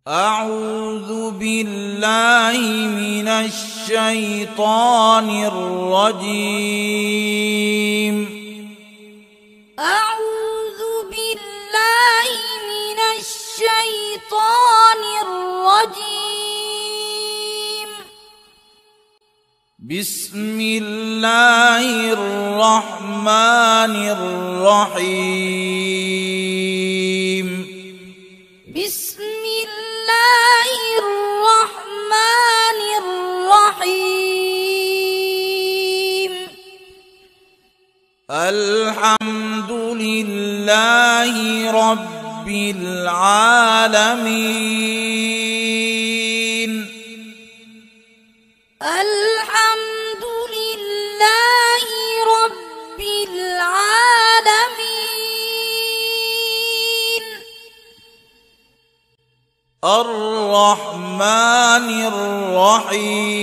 أعوذ بالله من الشيطان الرجيم. أعوذ بالله من الشيطان الرجيم. بسم الله الرحمن الرحيم. بسم الله الرحمن الرحيم. الحمد لله رب العالمين. الحمد لله رب العالمين. الرحمن الرحيم.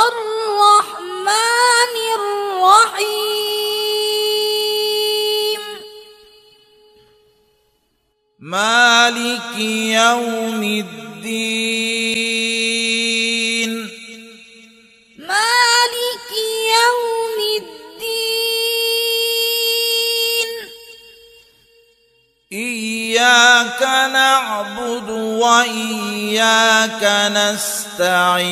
الرحمن الرحيم. مالك يوم الدين. مالك يوم الدين. إياك نعبد وإياك نستعين.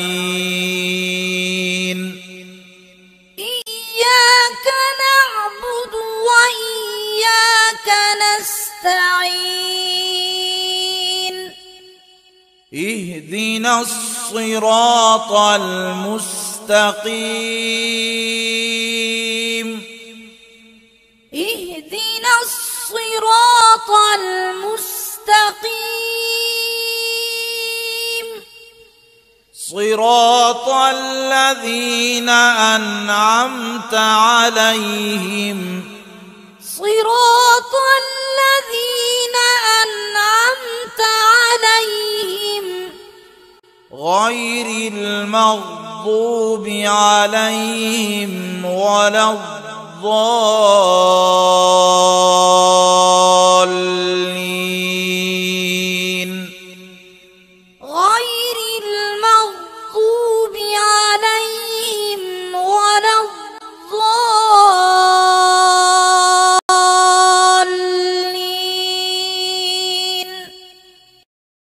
إياك نعبد وإياك نستعين. اهدنا الصراط المستقيم. اهدنا الصراط المستقيم. صراط الذين أنعمت عليهم. صراط الذين أنعمت عليهم. غير المغضوب عليهم ولا الضالين.